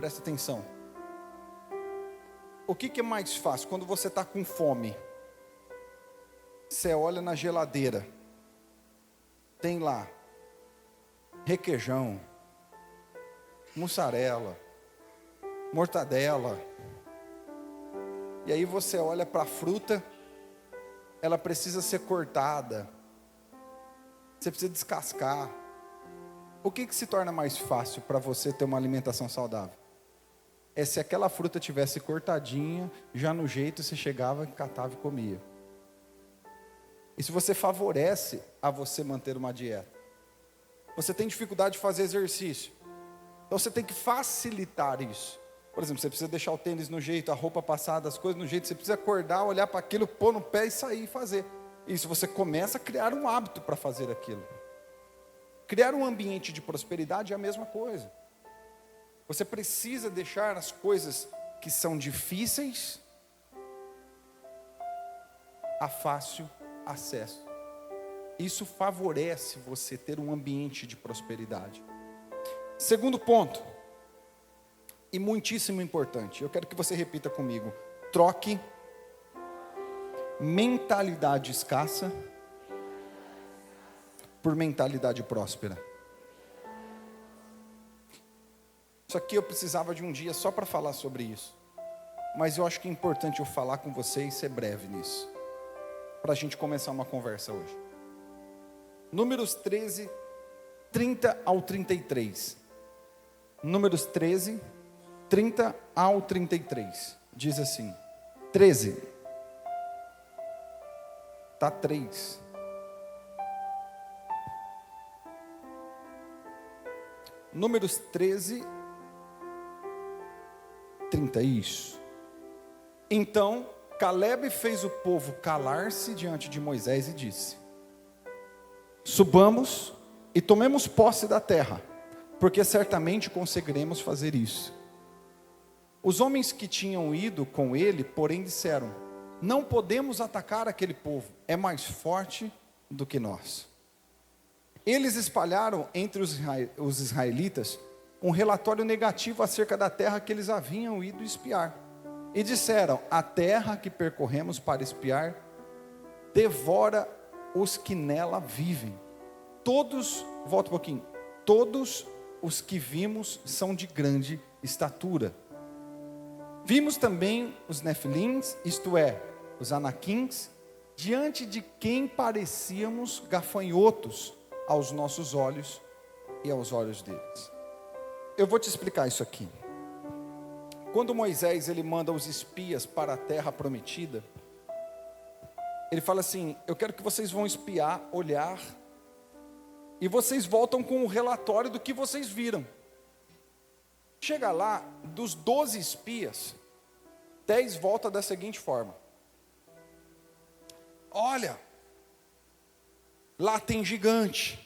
Presta atenção. O que é mais fácil? Quando você está com fome, você olha na geladeira, tem lá requeijão, mussarela, mortadela. E aí você olha para a fruta, ela precisa ser cortada, você precisa descascar. O que se torna mais fácil para você ter uma alimentação saudável? É se aquela fruta tivesse cortadinha, já no jeito você chegava, catava e comia. Isso você favorece a você manter uma dieta. Você tem dificuldade de fazer exercício, então você tem que facilitar isso. Por exemplo, você precisa deixar o tênis no jeito, a roupa passada, as coisas no jeito. Você precisa acordar, olhar para aquilo, pôr no pé e sair e fazer. Isso você começa a criar um hábito para fazer aquilo. Criar um ambiente de prosperidade é a mesma coisa. Você precisa deixar as coisas que são difíceis a fácil acesso. Isso favorece você ter um ambiente de prosperidade. Segundo ponto, e muitíssimo importante, eu quero que você repita comigo: troque mentalidade escassa por mentalidade próspera. Isso aqui eu precisava de um dia só para falar sobre isso, mas eu acho que é importante eu falar com você e ser breve nisso, para a gente começar uma conversa hoje. Números 13, 30 ao 33. Números 13, 30 ao 33. Diz assim: 13. Tá 3. Números 13, 30, isso. Então Calebe fez o povo calar-se diante de Moisés e disse: subamos e tomemos posse da terra, porque certamente conseguiremos fazer isso. Os homens que tinham ido com ele, porém, disseram: não podemos atacar aquele povo, é mais forte do que nós. Eles espalharam entre os israelitas um relatório negativo acerca da terra que eles haviam ido espiar. E disseram: a terra que percorremos para espiar devora os que nela vivem. Todos, volta um pouquinho, todos os que vimos são de grande estatura. Vimos também os nefilins, isto é, os anaquins, diante de quem parecíamos gafanhotos aos nossos olhos e aos olhos deles. Eu vou te explicar isso aqui. Quando Moisés ele manda os espias para a terra prometida, ele fala assim: eu quero que vocês vão espiar, olhar, e vocês voltam com o relatório do que vocês viram. Chega lá, dos 12 espias, 10 voltam da seguinte forma: olha, lá tem gigante.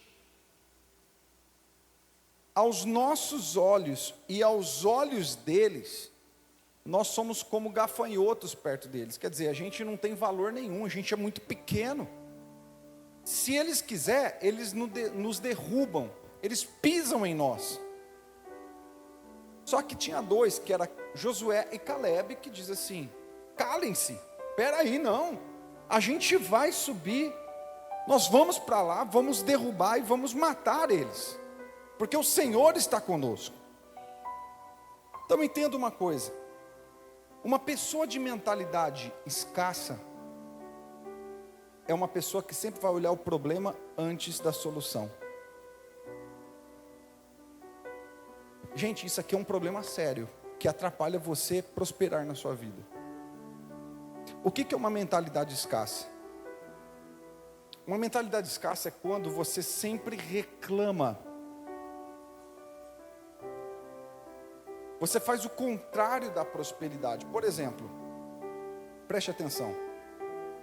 Aos nossos olhos e aos olhos deles, nós somos como gafanhotos perto deles. Quer dizer, a gente não tem valor nenhum, a gente é muito pequeno. Se eles quiserem, eles nos derrubam, eles pisam em nós. Só que tinha dois, que era Josué e Calebe, que diz assim: calem-se, espera aí, não, a gente vai subir, nós vamos para lá, vamos derrubar e vamos matar eles, porque o Senhor está conosco. Então entenda uma coisa: uma pessoa de mentalidade escassa é uma pessoa que sempre vai olhar o problema antes da solução. Gente, isso aqui é um problema sério, que atrapalha você prosperar na sua vida. O que é uma mentalidade escassa? Uma mentalidade escassa é quando você sempre reclama. Você faz o contrário da prosperidade. Por exemplo, preste atenção.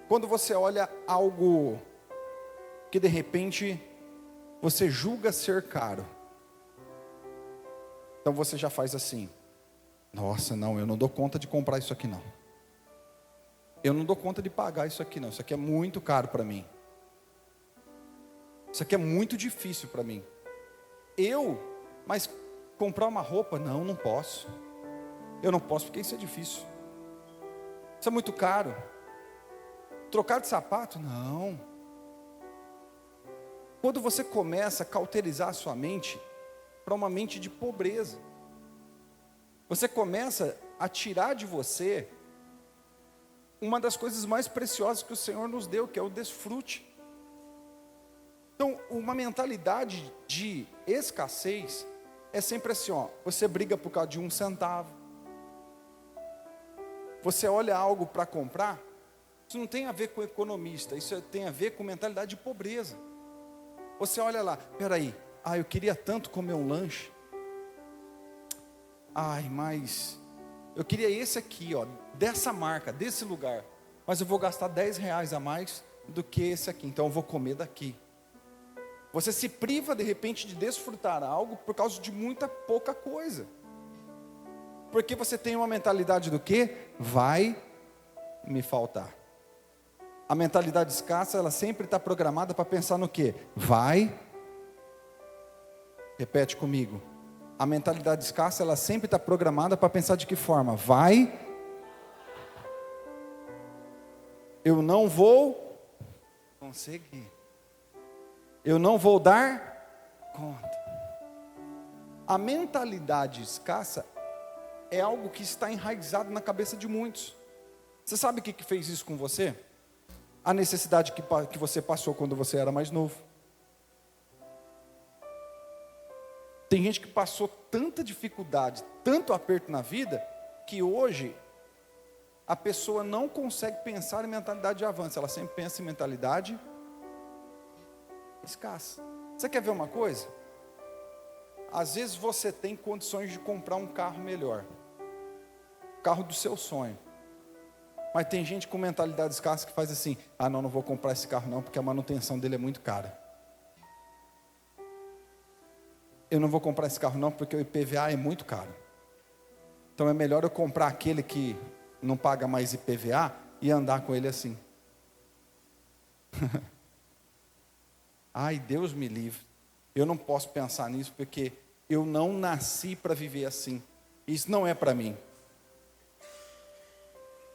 Quando você olha algo que de repente você julga ser caro, então você já faz assim: nossa, não, eu não dou conta de comprar isso aqui não. Eu não dou conta de pagar isso aqui não. Isso aqui é muito caro para mim. Isso aqui é muito difícil para mim. Mas Comprar uma roupa? Não, não posso. Eu não posso porque isso é difícil. Isso é muito caro. Trocar de sapato? Não. Quando você começa a cauterizar a sua mente para uma mente de pobreza, você começa a tirar de você uma das coisas mais preciosas que o Senhor nos deu, que é o desfrute. Então, uma mentalidade de escassez é sempre assim, ó, você briga por causa de 1 centavo. Você olha algo para comprar, isso não tem a ver com economista, isso tem a ver com mentalidade de pobreza. Você olha lá, peraí, eu queria tanto comer um lanche. Mas eu queria esse aqui, ó, dessa marca, desse lugar. Mas eu vou gastar R$10 a mais do que esse aqui, então eu vou comer daqui. Você se priva de repente de desfrutar algo por causa de muita pouca coisa. Porque você tem uma mentalidade do quê? Vai me faltar. A mentalidade escassa, ela sempre está programada para pensar no quê? Repete comigo. A mentalidade escassa, ela sempre está programada para pensar de que forma? Eu não vou conseguir. Eu não vou dar conta. A mentalidade escassa é algo que está enraizado na cabeça de muitos. Você sabe o que fez isso com você? A necessidade que você passou quando você era mais novo. Tem gente que passou tanta dificuldade, tanto aperto na vida, que hoje a pessoa não consegue pensar em mentalidade de avanço, ela sempre pensa em mentalidade escassa. Você quer ver uma coisa? Às vezes você tem condições de comprar um carro melhor, carro do seu sonho, mas tem gente com mentalidade escassa que faz assim, não vou comprar esse carro não, porque a manutenção dele é muito cara. Eu não vou comprar esse carro não, porque o IPVA é muito caro. Então é melhor eu comprar aquele que não paga mais IPVA e andar com ele assim. Deus me livre. Eu não posso pensar nisso, porque eu não nasci para viver assim. Isso não é para mim.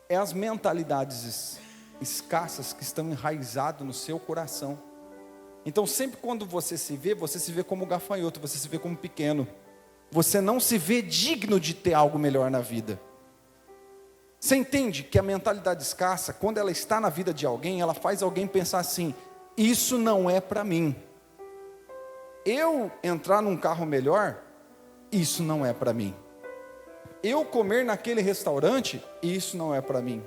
É as mentalidades escassas que estão enraizadas no seu coração. Então sempre quando você se vê como gafanhoto, você se vê como pequeno. Você não se vê digno de ter algo melhor na vida. Você entende que a mentalidade escassa, quando ela está na vida de alguém, ela faz alguém pensar assim, isso não é para mim. Eu entrar num carro melhor, isso não é para mim. Eu comer naquele restaurante, isso não é para mim.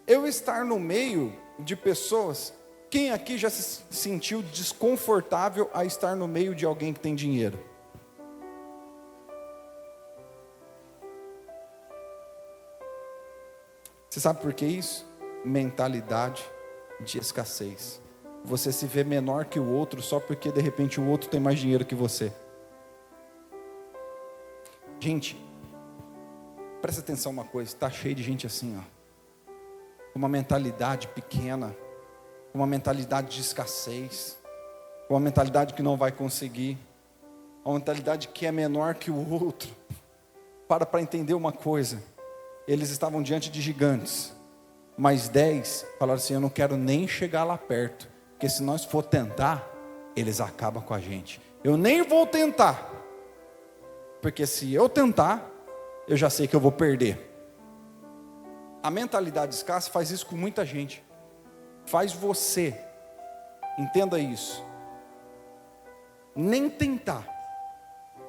Eu estar no meio de pessoas, quem aqui já se sentiu desconfortável a estar no meio de alguém que tem dinheiro? Você sabe por que isso? Mentalidade de escassez. Você se vê menor que o outro só porque de repente o outro tem mais dinheiro que você. Gente, presta atenção uma coisa, está cheio de gente assim, ó, com uma mentalidade pequena, com uma mentalidade de escassez, com uma mentalidade que não vai conseguir, uma mentalidade que é menor que o outro. Para entender uma coisa, eles estavam diante de gigantes, mas 10 falaram assim, eu não quero nem chegar lá perto, porque se nós for tentar, eles acabam com a gente. Eu nem vou tentar, porque se eu tentar, eu já sei que eu vou perder. A mentalidade escassa faz isso com muita gente. Faz você, entenda isso, nem tentar,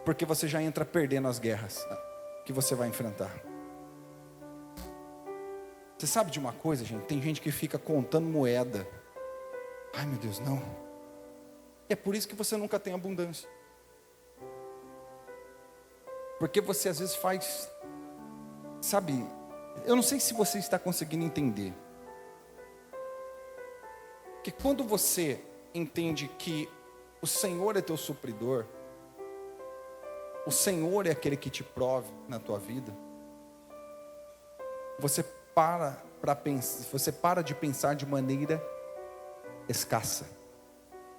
porque você já entra perdendo as guerras que você vai enfrentar. Você sabe de uma coisa, gente? Tem gente que fica contando moeda. Ai meu Deus, não. É por isso que você nunca tem abundância. Porque você às vezes faz, sabe, eu não sei se você está conseguindo entender. Que quando você entende que o Senhor é teu supridor, o Senhor é aquele que te prove na tua vida, você para de pensar de maneira escassa.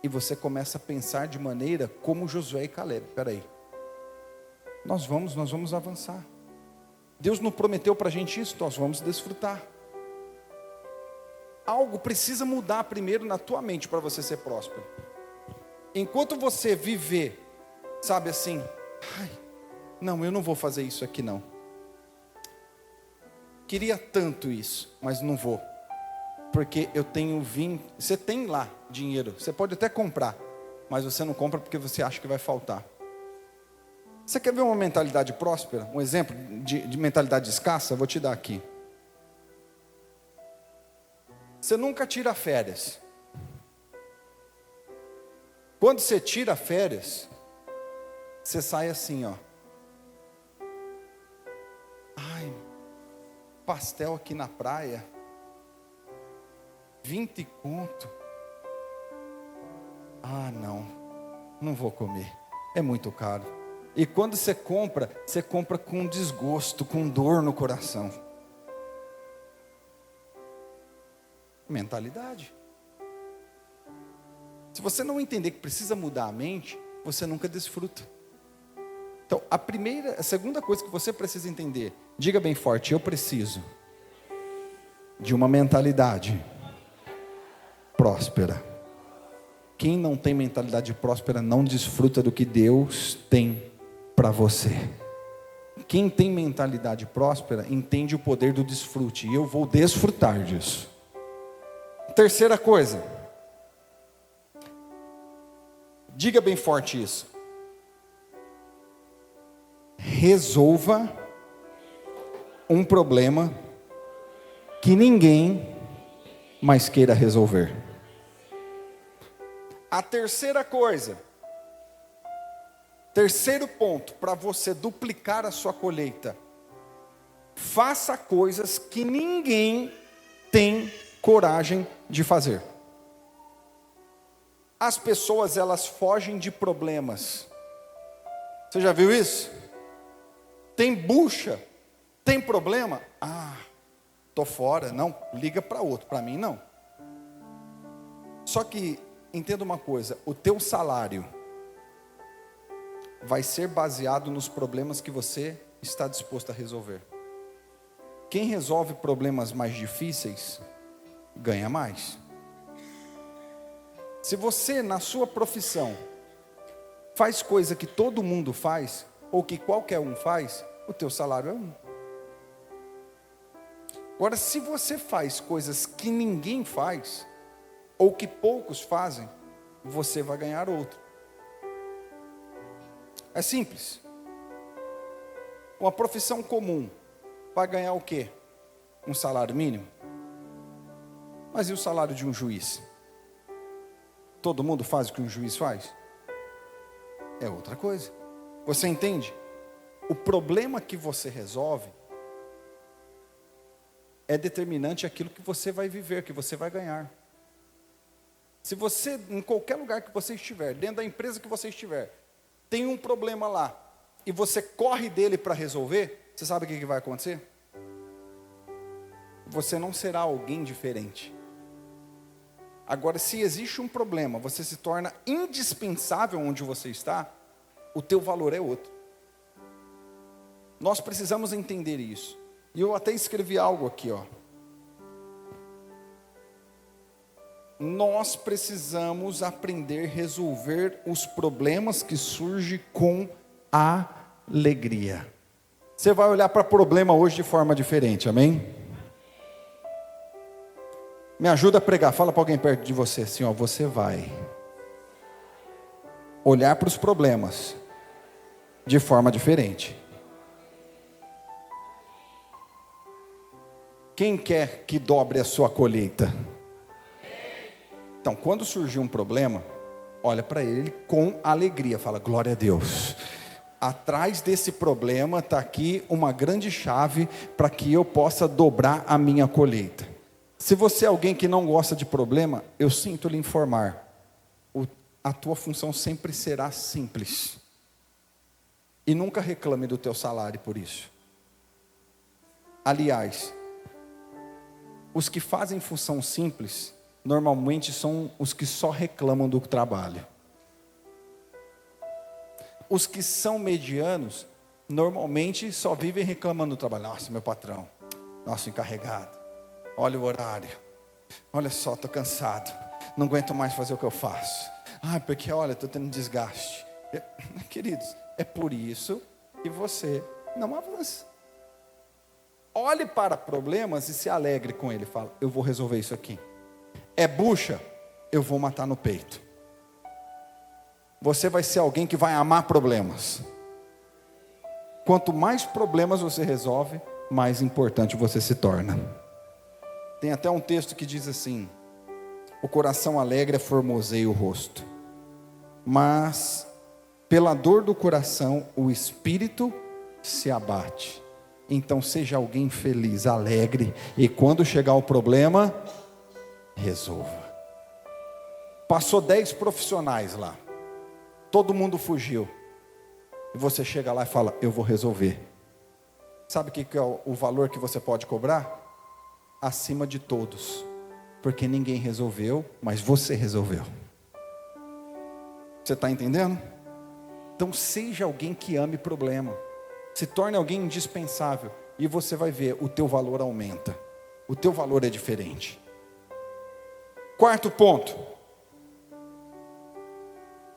E você começa a pensar de maneira como Josué e Caleb. Espera aí. nós vamos avançar. Deus não prometeu para a gente isso, nós vamos desfrutar. Algo precisa mudar primeiro na tua mente para você ser próspero. Enquanto você viver, sabe assim, não, eu não vou fazer isso aqui não. Queria tanto isso, mas não vou. Porque eu tenho 20, você tem lá dinheiro, você pode até comprar, mas você não compra porque você acha que vai faltar. Você quer ver uma mentalidade próspera? Um exemplo de mentalidade escassa? Eu vou te dar aqui. Você nunca tira férias. Quando você tira férias, você sai assim, ó. Ai, pastel aqui na praia, 20 conto. Ah, não vou comer, é muito caro. E quando você compra com desgosto, com dor no coração. Mentalidade. Se você não entender que precisa mudar a mente, você nunca desfruta. Então, a segunda coisa que você precisa entender, diga bem forte, eu preciso de uma mentalidade próspera. Quem não tem mentalidade próspera não desfruta do que Deus tem para você. Quem tem mentalidade próspera entende o poder do desfrute, e eu vou desfrutar disso. Terceira coisa, diga bem forte isso. Resolva um problema que ninguém mais queira resolver. A terceira coisa, terceiro ponto para você duplicar a sua colheita: faça coisas que ninguém tem coragem de fazer. As pessoas, elas fogem de problemas. Você já viu isso? Tem bucha, tem problema? Tô fora, não, liga para outro, para mim não. Só que, entenda uma coisa, o teu salário vai ser baseado nos problemas que você está disposto a resolver. Quem resolve problemas mais difíceis, ganha mais. Se você, na sua profissão, faz coisa que todo mundo faz, ou que qualquer um faz, o teu salário é 1. Agora, se você faz coisas que ninguém faz, ou que poucos fazem, você vai ganhar outro. É simples. Uma profissão comum vai ganhar o quê? Um salário mínimo? Mas e o salário de um juiz? Todo mundo faz o que um juiz faz? É outra coisa. Você entende? O problema que você resolve é determinante aquilo que você vai viver, que você vai ganhar. Se você, em qualquer lugar que você estiver, dentro da empresa que você estiver, tem um problema lá, e você corre dele para resolver, você sabe o que vai acontecer? Você não será alguém diferente. Agora, se existe um problema, você se torna indispensável onde você está, o teu valor é outro. Nós precisamos entender isso. E eu até escrevi algo aqui, ó. Nós precisamos aprender a resolver os problemas que surgem com alegria. Você vai olhar para o problema hoje de forma diferente, amém? Me ajuda a pregar, fala para alguém perto de você assim, ó, você vai olhar para os problemas de forma diferente. Quem quer que dobre a sua colheita? Então, quando surgir um problema, olha para ele com alegria, fala, glória a Deus. Atrás desse problema está aqui uma grande chave para que eu possa dobrar a minha colheita. Se você é alguém que não gosta de problema, eu sinto lhe informar, a tua função sempre será simples. E nunca reclame do teu salário por isso. Aliás, os que fazem função simples, normalmente são os que só reclamam do trabalho. Os que são medianos, normalmente só vivem reclamando do trabalho. Nossa, meu patrão, nosso encarregado, olha o horário, olha só, estou cansado, não aguento mais fazer o que eu faço. Porque olha, estou tendo desgaste. Queridos, é por isso que você não avança. Olhe para problemas e se alegre com ele. Fala, eu vou resolver isso aqui. É bucha, eu vou matar no peito. Você vai ser alguém que vai amar problemas. Quanto mais problemas você resolve, mais importante você se torna. Tem até um texto que diz assim: o coração alegre formoseia o rosto, mas pela dor do coração o espírito se abate. Então seja alguém feliz, alegre, e quando chegar o problema, resolva. Passou 10 profissionais lá, todo mundo fugiu, e você chega lá e fala, eu vou resolver. Sabe o que é o valor que você pode cobrar? Acima de todos, porque ninguém resolveu, mas você resolveu. Você está entendendo? Então seja alguém que ame problema, se torne alguém indispensável, e você vai ver, o teu valor aumenta, o teu valor é diferente. Quarto ponto: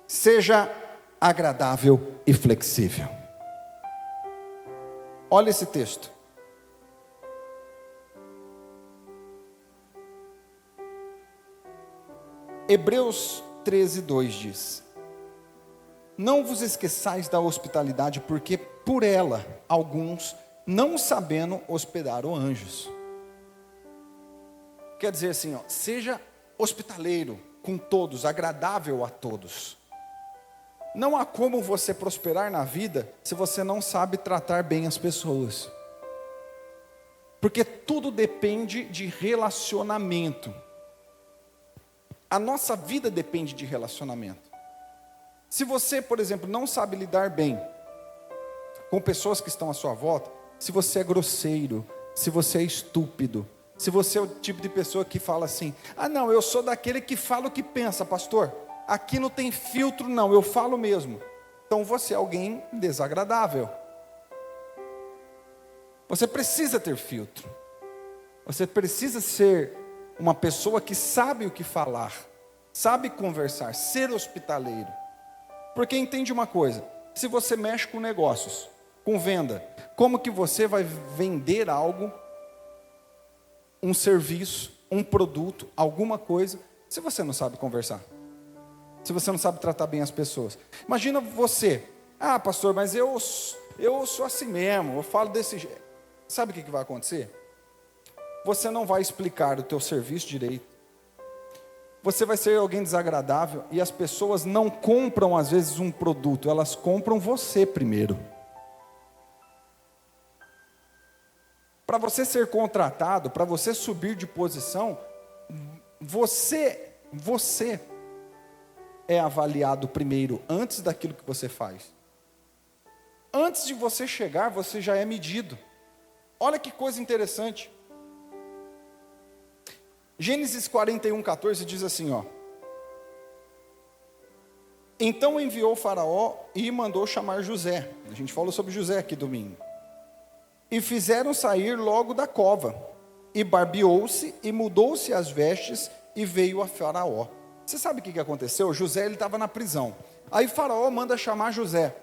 seja agradável e flexível. Olha esse texto. Hebreus 13:2 diz: não vos esqueçais da hospitalidade, porque por ela alguns, não sabendo, hospedaram anjos. Quer dizer assim, seja hospitaleiro com todos, agradável a todos. Não há como você prosperar na vida se você não sabe tratar bem as pessoas. Porque tudo depende de relacionamento. A nossa vida depende de relacionamento. Se você, por exemplo, não sabe lidar bem com pessoas que estão à sua volta, se você é grosseiro, se você é estúpido, se você é o tipo de pessoa que fala assim, não, eu sou daquele que fala o que pensa, pastor, aqui não tem filtro não, eu falo mesmo. Então você é alguém desagradável. Você precisa ter filtro. Você precisa ser uma pessoa que sabe o que falar, sabe conversar, ser hospitaleiro. Porque entende uma coisa, se você mexe com negócios, com venda, como que você vai vender algo, um serviço, um produto, alguma coisa, se você não sabe conversar? Se você não sabe tratar bem as pessoas? Imagina você, pastor, mas eu sou assim mesmo, eu falo desse jeito. Sabe o que vai acontecer? Você não vai explicar o teu serviço direito. Você vai ser alguém desagradável, e as pessoas não compram às vezes um produto, elas compram você primeiro. Para você ser contratado, para você subir de posição, você é avaliado primeiro, antes daquilo que você faz. Antes de você chegar, você já é medido. Olha que coisa interessante. Gênesis 41:14 diz assim, então enviou Faraó e mandou chamar José. A gente falou sobre José aqui domingo. E fizeram sair logo da cova. E barbeou-se e mudou-se as vestes e veio a Faraó. Você sabe o que aconteceu? José estava na prisão. Aí Faraó manda chamar José.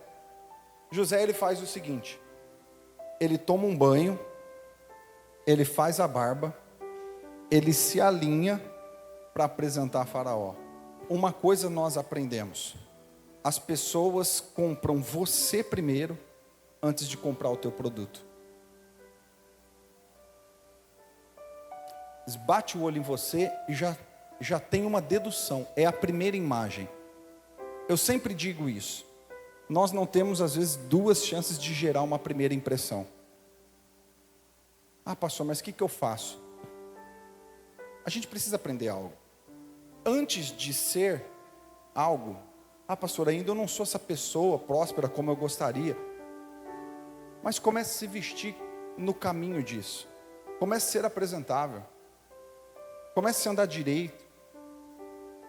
José ele faz o seguinte: ele toma um banho, ele faz a barba, ele se alinha para apresentar a Faraó. Uma coisa nós aprendemos: as pessoas compram você primeiro, antes de comprar o teu produto. Bate o olho em você e já tem uma dedução, é a primeira imagem. Eu sempre digo isso. Nós não temos às vezes 2 chances de gerar uma primeira impressão. Pastor, mas o que eu faço? A gente precisa aprender algo. Antes de ser algo, pastor, ainda eu não sou essa pessoa próspera como eu gostaria. Mas comece a se vestir no caminho disso. Comece a ser apresentável. Comece a andar direito.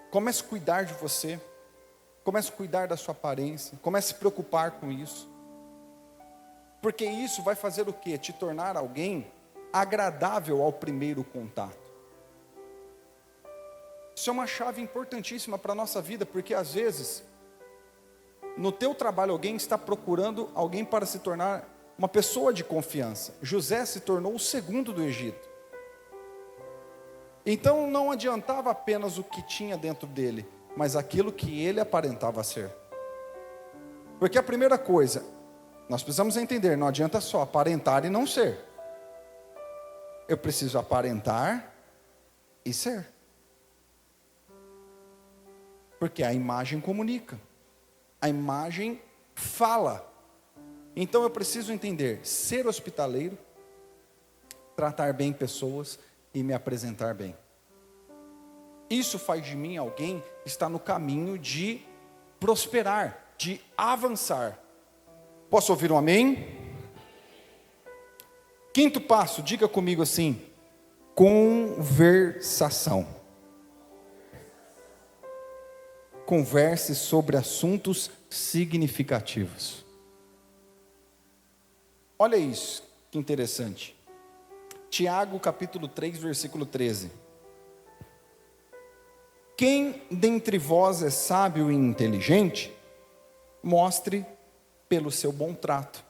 Comece a cuidar de você. Comece a cuidar da sua aparência. Comece a se preocupar com isso. Porque isso vai fazer o quê? Te tornar alguém agradável ao primeiro contato. Isso é uma chave importantíssima para a nossa vida, porque às vezes, no teu trabalho, alguém está procurando alguém para se tornar uma pessoa de confiança. José se tornou o segundo do Egito. Então não adiantava apenas o que tinha dentro dele, mas aquilo que ele aparentava ser. Porque a primeira coisa, nós precisamos entender, não adianta só aparentar e não ser. Eu preciso aparentar e ser. Porque a imagem comunica. A imagem fala. Então eu preciso entender, ser hospitaleiro, tratar bem pessoas e me apresentar bem. Isso faz de mim alguém que está no caminho de prosperar, de avançar. Posso ouvir um amém? Quinto passo, diga comigo assim: conversação. Converse sobre assuntos significativos. Olha isso, que interessante. Tiago capítulo 3, versículo 13. Quem dentre vós é sábio e inteligente, mostre pelo seu bom trato,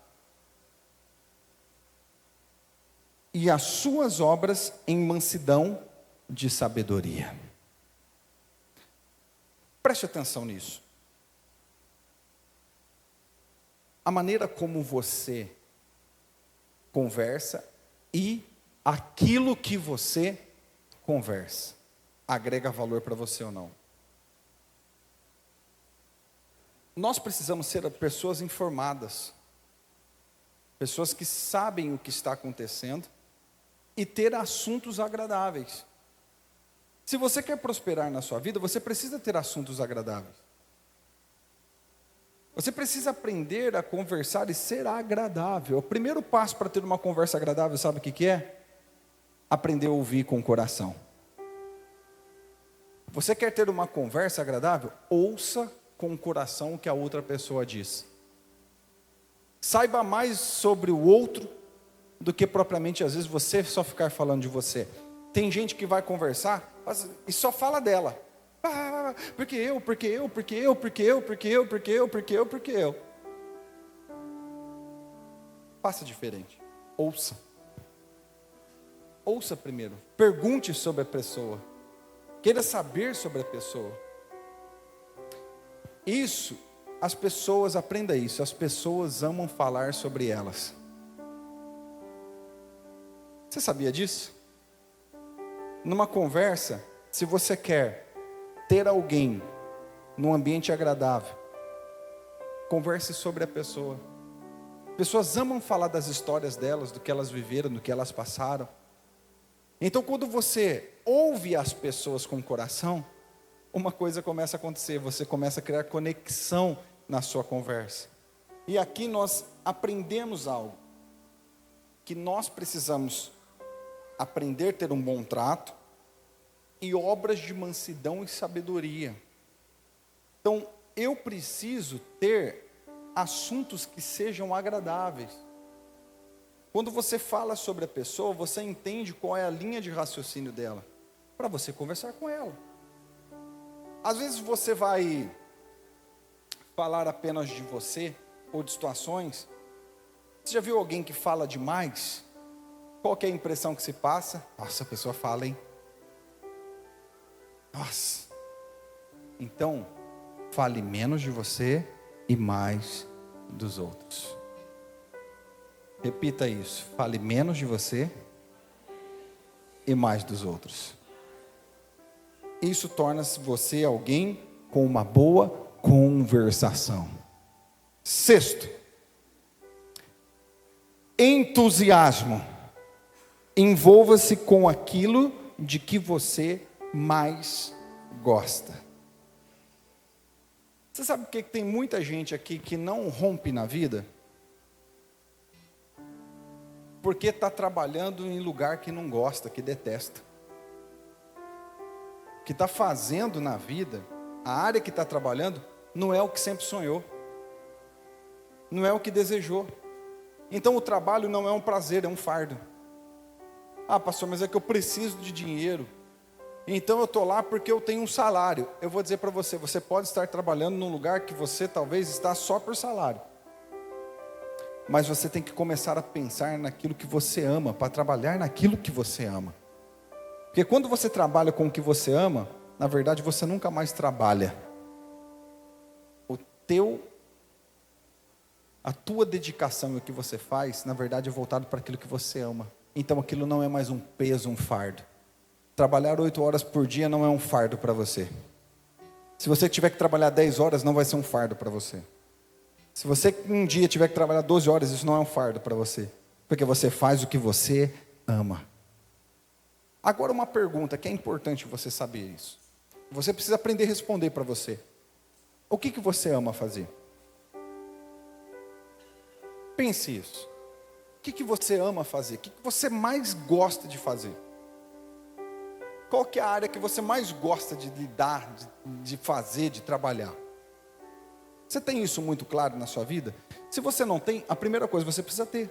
e as suas obras em mansidão de sabedoria. Preste atenção nisso. A maneira como você conversa e aquilo que você conversa agrega valor para você ou não. Nós precisamos ser pessoas informadas, pessoas que sabem o que está acontecendo e ter assuntos agradáveis. Se você quer prosperar na sua vida, você precisa ter assuntos agradáveis. Você precisa aprender a conversar e ser agradável. O primeiro passo para ter uma conversa agradável, sabe o que é? Aprender a ouvir com o coração. Você quer ter uma conversa agradável? Ouça com o coração o que a outra pessoa diz. Saiba mais sobre o outro do que propriamente, às vezes, você só ficar falando de você. Tem gente que vai conversar e só fala dela. Porque eu. Faça diferente. Ouça. Ouça primeiro. Pergunte sobre a pessoa. Queira saber sobre a pessoa. Isso, as pessoas, aprenda isso. As pessoas amam falar sobre elas. Você sabia disso? Numa conversa, se você quer ter alguém num ambiente agradável, converse sobre a pessoa. Pessoas amam falar das histórias delas, do que elas viveram, do que elas passaram. Então, quando você ouve as pessoas com o coração, uma coisa começa a acontecer, você começa a criar conexão na sua conversa. E aqui nós aprendemos algo, que nós precisamos aprender a ter um bom trato e obras de mansidão e sabedoria. Então, eu preciso ter assuntos que sejam agradáveis. Quando você fala sobre a pessoa, você entende qual é a linha de raciocínio dela, para você conversar com ela. Às vezes você vai falar apenas de você, ou de situações. Você já viu alguém que fala demais? Qual que é a impressão que se passa? Nossa, a pessoa fala, hein? Nossa. Então, fale menos de você e mais dos outros. Repita isso. Fale menos de você e mais dos outros. Isso torna você alguém com uma boa conversação. Sexto, entusiasmo. Envolva-se com aquilo de que você mais gosta. Você sabe por que tem muita gente aqui que não rompe na vida? Porque está trabalhando em lugar que não gosta, que detesta. O que está fazendo na vida, a área que está trabalhando, não é o que sempre sonhou. Não é o que desejou. Então o trabalho não é um prazer, é um fardo. Ah, pastor, mas é que eu preciso de dinheiro. Então eu estou lá porque eu tenho um salário. Eu vou dizer para você, você pode estar trabalhando num lugar que você talvez está só por salário. Mas você tem que começar a pensar naquilo que você ama, para trabalhar naquilo que você ama. Porque quando você trabalha com o que você ama, na verdade você nunca mais trabalha. A tua dedicação e o que você faz, na verdade é voltado para aquilo que você ama. Então aquilo não é mais um peso, um fardo. Trabalhar 8 horas por dia não é um fardo para você. Se você tiver que trabalhar 10 horas, não vai ser um fardo para você. Se você um dia tiver que trabalhar 12 horas, isso não é um fardo para você. Porque você faz o que você ama. Agora uma pergunta que é importante você saber isso. Você precisa aprender a responder para você. O que você ama fazer? Pense isso. O que você ama fazer? O que você mais gosta de fazer? Qual que é a área que você mais gosta de lidar, de fazer, de trabalhar? Você tem isso muito claro na sua vida? Se você não tem, a primeira coisa você precisa ter.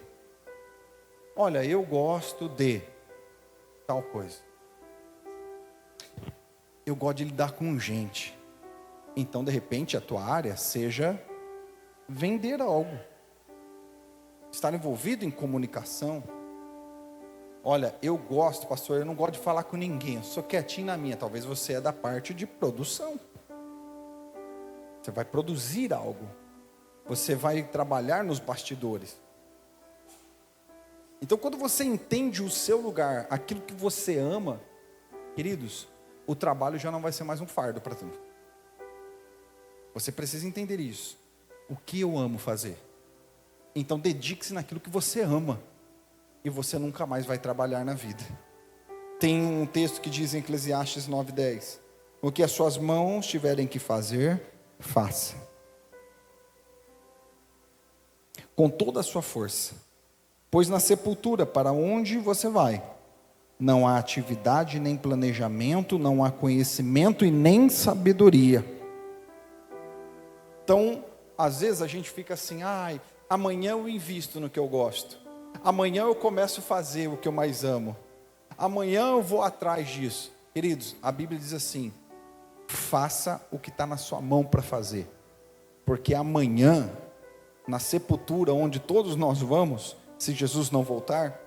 Olha, eu gosto de tal coisa. Eu gosto de lidar com gente. Então, de repente, a tua área seja vender algo. Estar envolvido em comunicação. Olha, eu gosto, pastor, eu não gosto de falar com ninguém, eu sou quietinho na minha. Talvez você é da parte de produção. Você vai produzir algo. Você vai trabalhar nos bastidores. Então, quando você entende o seu lugar, aquilo que você ama, queridos, o trabalho já não vai ser mais um fardo para tu. Você precisa entender isso. O que eu amo fazer? Então, dedique-se naquilo que você ama. E você nunca mais vai trabalhar na vida. Tem um texto que diz em Eclesiastes 9:10: o que as suas mãos tiverem que fazer, faça. Com toda a sua força. Pois na sepultura, para onde você vai, não há atividade, nem planejamento, não há conhecimento e nem sabedoria. Então, às vezes a gente fica assim, amanhã eu invisto no que eu gosto. Amanhã eu começo a fazer o que eu mais amo. Amanhã eu vou atrás disso. Queridos, a Bíblia diz assim: faça o que está na sua mão para fazer. Porque amanhã, na sepultura onde todos nós vamos, se Jesus não voltar,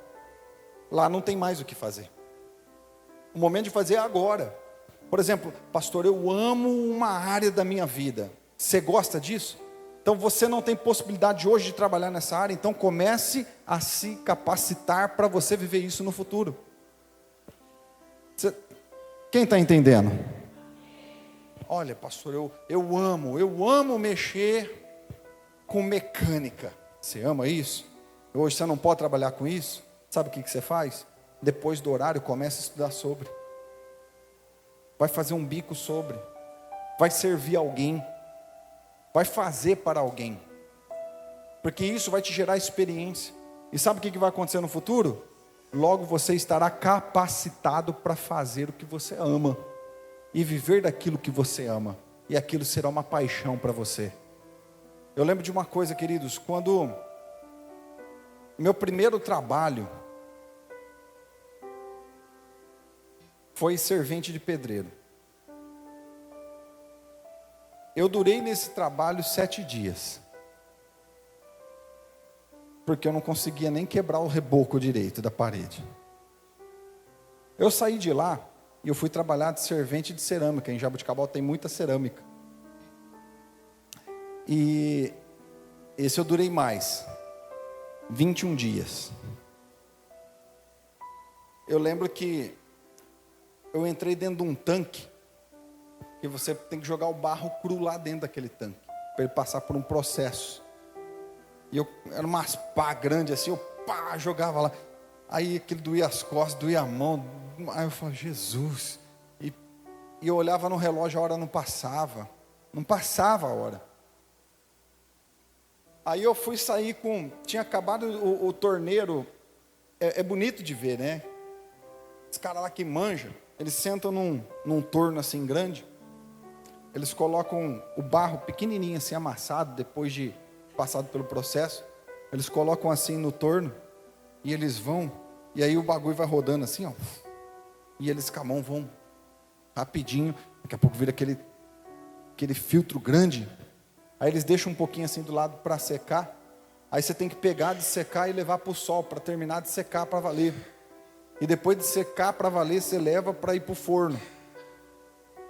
lá não tem mais o que fazer. O momento de fazer é agora. Por exemplo, pastor, eu amo uma área da minha vida. Você gosta disso? Então você não tem possibilidade hoje de trabalhar nessa área, então comece a se capacitar para você viver isso no futuro. Quem está entendendo? Olha, pastor, eu amo mexer com mecânica. Você ama isso? Hoje você não pode trabalhar com isso? Sabe o que você faz? Depois do horário, começa a estudar sobre. Vai fazer um bico sobre. Vai servir alguém. Vai fazer para alguém. Porque isso vai te gerar experiência. E sabe o que vai acontecer no futuro? Logo você estará capacitado para fazer o que você ama. E viver daquilo que você ama. E aquilo será uma paixão para você. Eu lembro de uma coisa, queridos. Quando meu primeiro trabalho foi servente de pedreiro. Eu durei nesse trabalho 7 dias. Porque eu não conseguia nem quebrar o reboco direito da parede. Eu saí de lá e eu fui trabalhar de servente de cerâmica. Em Jaboticabal tem muita cerâmica. E esse eu durei mais. 21 dias. Eu lembro que eu entrei dentro de um tanque. E você tem que jogar o barro cru lá dentro daquele tanque, para ele passar por um processo. E era umas pá grande assim, eu jogava lá. Aí aquilo doía as costas, doía a mão. Aí eu falei, Jesus. E eu olhava no relógio, a hora não passava. Não passava a hora. Aí eu fui sair tinha acabado o torneiro. É bonito de ver, né? Os caras lá que manjam, eles sentam num torno assim grande. Eles colocam o barro pequenininho assim, amassado, depois de passado pelo processo. Eles colocam assim no torno, e eles vão, e aí o bagulho vai rodando assim, ó. E eles com a mão vão rapidinho, daqui a pouco vira aquele filtro grande. Aí eles deixam um pouquinho assim do lado para secar. Aí você tem que pegar de secar e levar para o sol, para terminar de secar para valer. E depois de secar para valer, você leva para ir para o forno.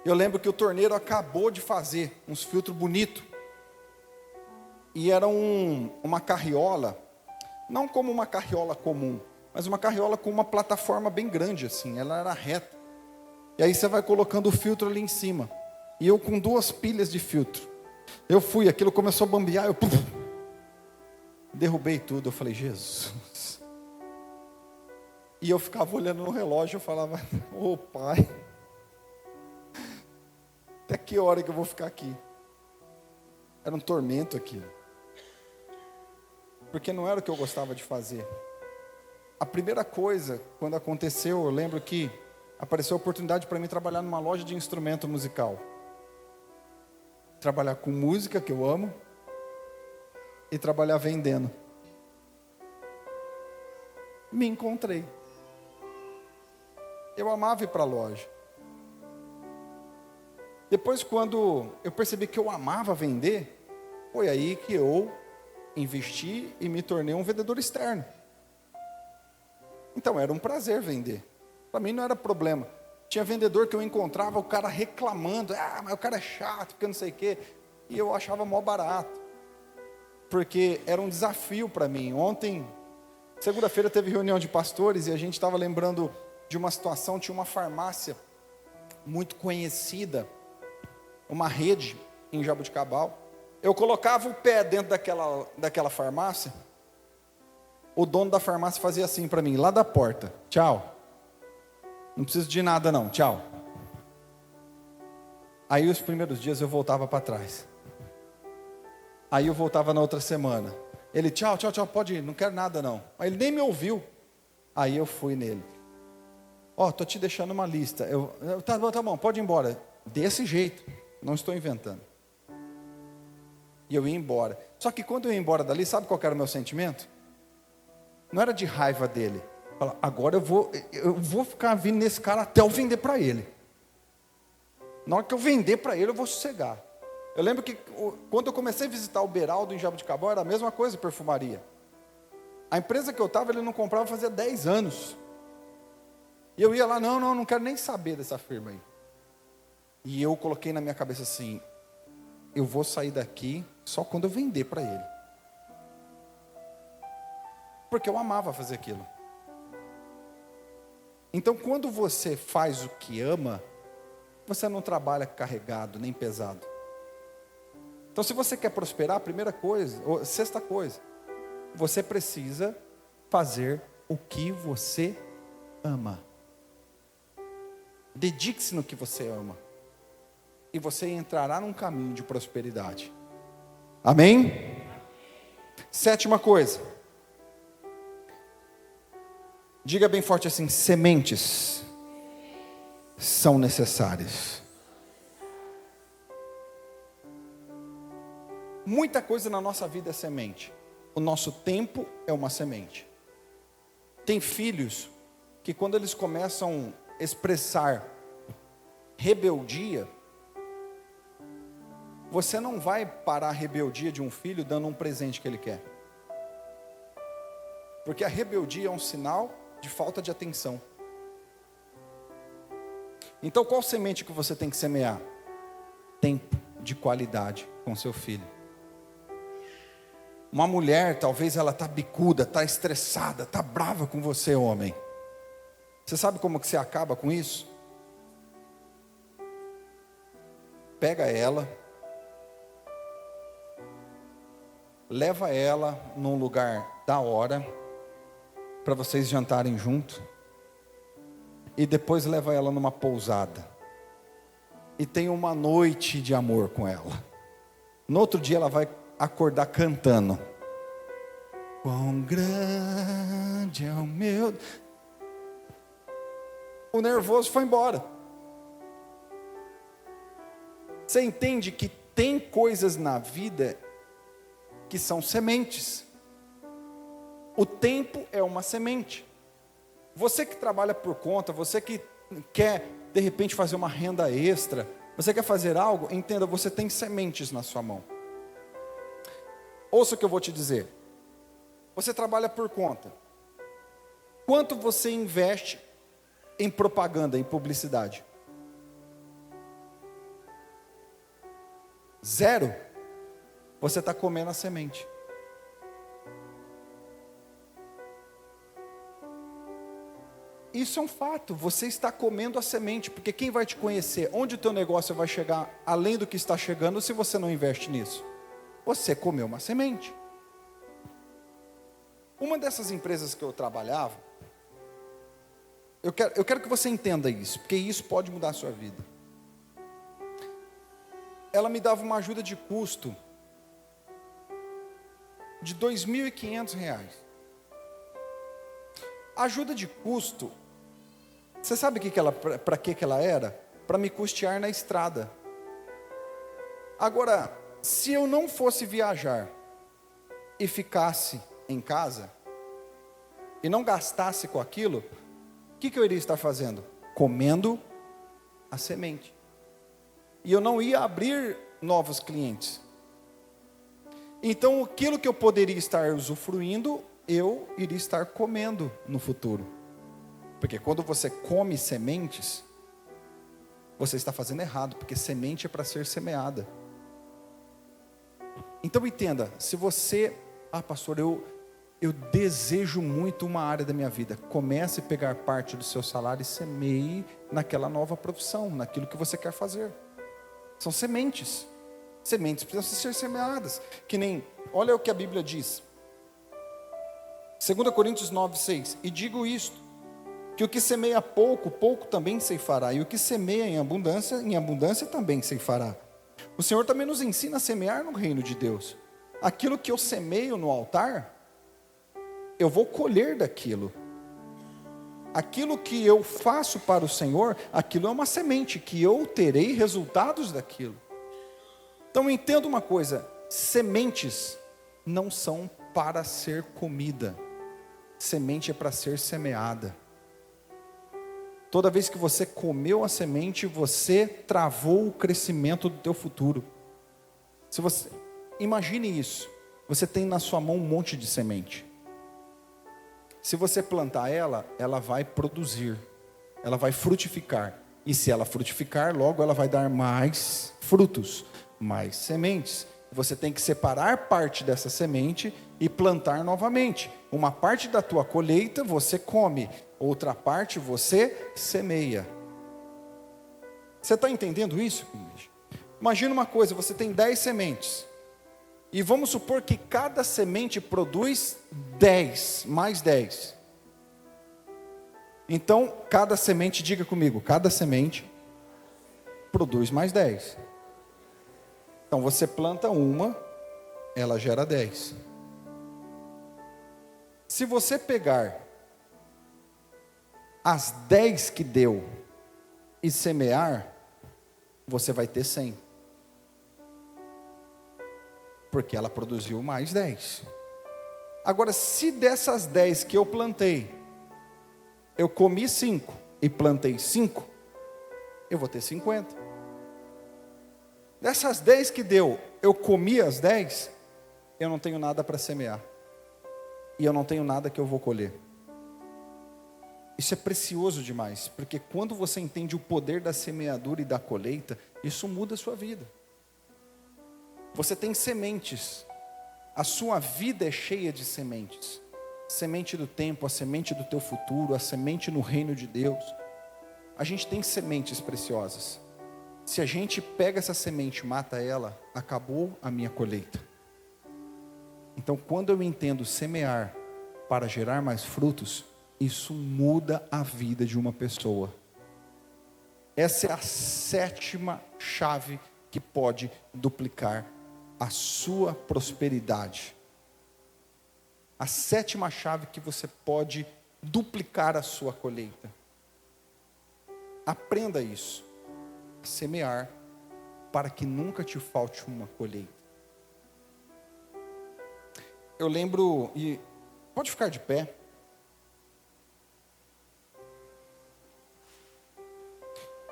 Eu lembro que o torneiro acabou de fazer uns filtros bonitos. E era uma carriola, não como uma carriola comum, mas uma carriola com uma plataforma bem grande assim, ela era reta. E aí você vai colocando o filtro ali em cima. E eu com 2 pilhas de filtro. Eu fui, aquilo começou a bambear, eu derrubei tudo. Eu falei, Jesus. E eu ficava olhando no relógio, eu falava, ô Pai, até que hora que eu vou ficar aqui? Era um tormento aqui. Porque não era o que eu gostava de fazer. A primeira coisa, quando aconteceu, eu lembro que apareceu a oportunidade para mim trabalhar numa loja de instrumento musical. Trabalhar com música, que eu amo, e trabalhar vendendo. Me encontrei. Eu amava ir para a loja. Depois, quando eu percebi que eu amava vender, foi aí que eu investi e me tornei um vendedor externo. Então, era um prazer vender. Para mim não era problema. Tinha vendedor que eu encontrava, o cara reclamando, mas o cara é chato, porque não sei o quê. E eu achava mó barato. Porque era um desafio para mim. Ontem, segunda-feira, teve reunião de pastores e a gente estava lembrando de uma situação, tinha uma farmácia muito conhecida, uma rede em Jaboticabal. Eu colocava o pé dentro daquela farmácia, o dono da farmácia fazia assim para mim, lá da porta, tchau. Não preciso de nada não, tchau. Aí os primeiros dias eu voltava para trás. Aí eu voltava na outra semana. Ele, tchau, pode ir, não quero nada não. Aí ele nem me ouviu. Aí eu fui nele. Tô te deixando uma lista. Tá bom, pode ir embora. Desse jeito, não estou inventando. E eu ia embora. Só que quando eu ia embora dali, sabe qual era o meu sentimento? Não era de raiva dele. Agora eu vou ficar vindo nesse cara até eu vender para ele. Na hora que eu vender para ele, eu vou sossegar. Eu lembro que quando eu comecei a visitar o Beraldo em Jaboticabal, era a mesma coisa, perfumaria. A empresa que eu estava, ele não comprava fazia 10 anos. E eu ia lá, não quero nem saber dessa firma aí. E eu coloquei na minha cabeça assim, eu vou sair daqui só quando eu vender para ele. Porque eu amava fazer aquilo. Então, quando você faz o que ama, você não trabalha carregado, nem pesado. Então, se você quer prosperar, a primeira coisa, ou sexta coisa, você precisa fazer o que você ama. Dedique-se no que você ama. E você entrará num caminho de prosperidade. Amém? Sétima coisa. Diga bem forte assim, sementes são necessárias. Muita coisa na nossa vida é semente. O nosso tempo é uma semente. Tem filhos que quando eles começam a expressar rebeldia, você não vai parar a rebeldia de um filho dando um presente que ele quer. Porque a rebeldia é um sinal de falta de atenção. Então qual semente que você tem que semear? Tempo de qualidade com seu filho. Uma mulher, talvez ela está bicuda, está estressada, está brava com você, homem. Você sabe como que você acaba com isso? Pega ela, leva ela num lugar da hora, para vocês jantarem junto, e depois leva ela numa pousada, e tem uma noite de amor com ela. No outro dia ela vai acordar cantando. Quão grande é o meu... O nervoso foi embora. Você entende que tem coisas na vida que são sementes. O tempo é uma semente. Você que trabalha por conta, você que quer de repente fazer uma renda extra, você quer fazer algo, entenda, você tem sementes na sua mão. Ouça o que eu vou te dizer. Você trabalha por conta. Quanto você investe em propaganda, em publicidade? 0. Você está comendo a semente. Isso é um fato, você está comendo a semente, porque quem vai te conhecer, onde o teu negócio vai chegar, além do que está chegando, se você não investe nisso? Você comeu uma semente. Uma dessas empresas que eu trabalhava, eu quero que você entenda isso, porque isso pode mudar a sua vida. Ela me dava uma ajuda de custo de R$ 2.500. Ajuda de custo, você sabe para que ela era? Para me custear na estrada. Agora, se eu não fosse viajar e ficasse em casa e não gastasse com aquilo, o que eu iria estar fazendo? Comendo a semente. E eu não ia abrir novos clientes. Então, aquilo que eu poderia estar usufruindo, eu iria estar comendo no futuro. Porque quando você come sementes, você está fazendo errado, porque semente é para ser semeada. Então entenda, se você, pastor, eu desejo muito uma área da minha vida, comece a pegar parte do seu salário e semeie naquela nova profissão, naquilo que você quer fazer. São sementes. Sementes precisam ser semeadas. Que nem, olha o que a Bíblia diz. 2 Coríntios 9:6. E digo isto, que o que semeia pouco, pouco também ceifará. E o que semeia em abundância também ceifará. O Senhor também nos ensina a semear no reino de Deus. Aquilo que eu semeio no altar, eu vou colher daquilo. Aquilo que eu faço para o Senhor, aquilo é uma semente, que eu terei resultados daquilo. Então entenda uma coisa, sementes não são para ser comida. Semente é para ser semeada. Toda vez que você comeu a semente, você travou o crescimento do teu futuro. Se você imagine isso, você tem na sua mão um monte de semente. Se você plantar ela, ela vai produzir, ela vai frutificar. E se ela frutificar, logo ela vai dar mais frutos, mais sementes. Você tem que separar parte dessa semente e plantar novamente. Uma parte da tua colheita você come, outra parte você semeia. Você está entendendo isso? Imagina uma coisa, você tem 10 sementes. E vamos supor que cada semente produz 10, mais 10. Então, cada semente, diga comigo, cada semente produz mais 10. Então, você planta uma, ela gera 10. Se você pegar as 10 que deu e semear, você vai ter 100. Porque ela produziu mais 10. Agora, se dessas 10 que eu plantei, eu comi 5 e plantei 5, eu vou ter 50. Dessas 10 que deu, eu comi as 10, eu não tenho nada para semear. E eu não tenho nada que eu vou colher. Isso é precioso demais, porque quando você entende o poder da semeadura e da colheita, isso muda a sua vida. Você tem sementes, a sua vida é cheia de sementes. Semente do tempo, a semente do teu futuro, a semente no reino de Deus. A gente tem sementes preciosas. Se a gente pega essa semente e mata ela, acabou a minha colheita. Então, quando eu entendo semear para gerar mais frutos, isso muda a vida de uma pessoa. Essa é a 7ª chave que pode duplicar a sua prosperidade. A 7ª chave que você pode duplicar a sua colheita. Aprenda isso. Semear para que nunca te falte uma colheita. Eu lembro, e Pode ficar de pé.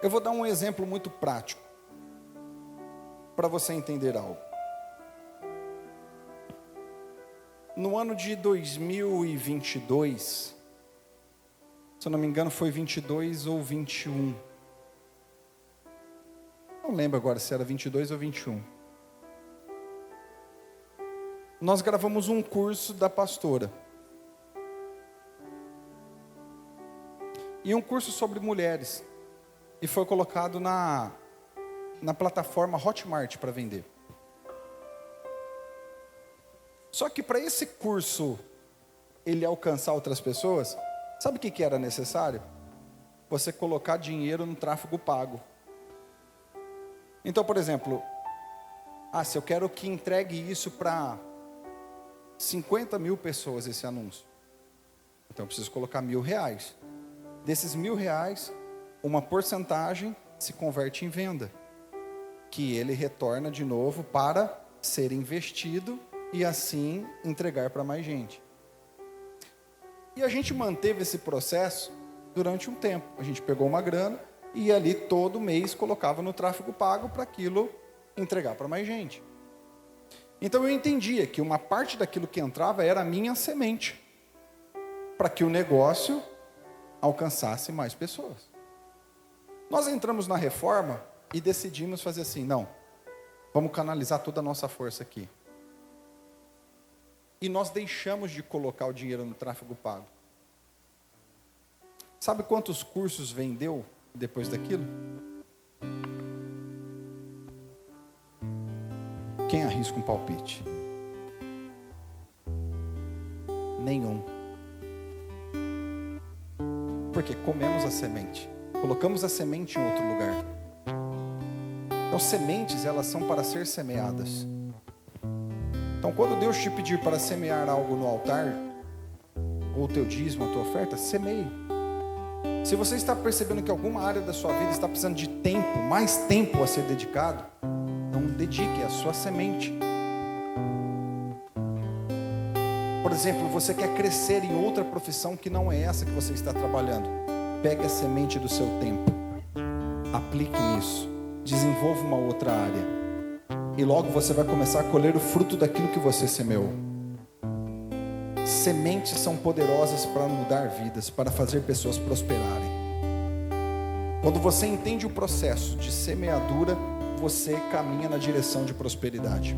Eu vou dar um exemplo muito prático, para você entender algo. No ano de 2022, se eu não me engano foi 22 ou 21. Não lembro agora se era 22 ou 21. Nós gravamos um curso da pastora. E um curso sobre mulheres. E foi colocado na plataforma Hotmart para vender. Só que para esse curso ele alcançar outras pessoas, sabe o que era necessário? Você colocar dinheiro no tráfego pago. Então, por exemplo, se eu quero que entregue isso para 50 mil pessoas esse anúncio, então eu preciso colocar R$1.000. Desses R$1.000, uma porcentagem se converte em venda, que ele retorna de novo para ser investido e assim entregar para mais gente. E a gente manteve esse processo durante um tempo. A gente pegou uma grana e ali todo mês colocava no tráfego pago para aquilo entregar para mais gente. Então eu entendia que uma parte daquilo que entrava era a minha semente, para que o negócio alcançasse mais pessoas. Nós entramos na reforma e decidimos fazer assim, não, vamos canalizar toda a nossa força aqui. E nós deixamos de colocar o dinheiro no tráfego pago. Sabe quantos cursos vendeu depois daquilo? Quem arrisca um palpite? Nenhum. Porque comemos a semente. Colocamos a semente em outro lugar. Então, sementes, elas são para ser semeadas. Então, quando Deus te pedir para semear algo no altar, ou o teu dízimo, a tua oferta, semeie. Se você está percebendo que alguma área da sua vida está precisando de tempo, mais tempo a ser dedicado, então dedique a sua semente. Por exemplo, você quer crescer em outra profissão que não é essa que você está trabalhando. Pegue a semente do seu tempo, aplique nisso, desenvolva uma outra área. E logo você vai começar a colher o fruto daquilo que você semeou. Sementes são poderosas para mudar vidas, para fazer pessoas prosperarem. Quando você entende o processo de semeadura, você caminha na direção de prosperidade.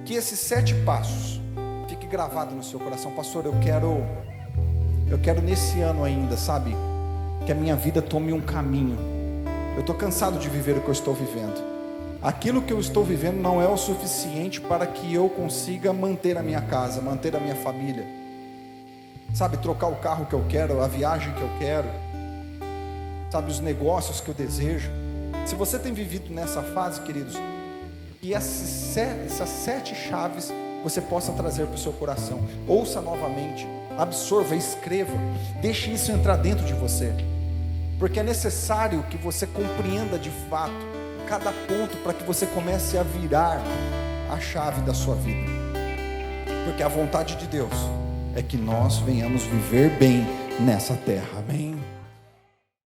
Que esses 7 passos fique gravado no seu coração. Pastor, eu quero nesse ano ainda, sabe, que a minha vida tome um caminho. Eu estou cansado de viver o que eu estou vivendo. Aquilo que eu estou vivendo não é o suficiente para que eu consiga manter a minha casa, manter a minha família. Sabe, trocar o carro que eu quero, a viagem que eu quero. Sabe, os negócios que eu desejo. Se você tem vivido nessa fase, queridos, que essas 7 chaves você possa trazer para o seu coração. Ouça novamente, absorva, escreva. Deixe isso entrar dentro de você. Porque é necessário que você compreenda de fato cada ponto para que você comece a virar a chave da sua vida. Porque a vontade de Deus é que nós venhamos viver bem nessa terra. Amém?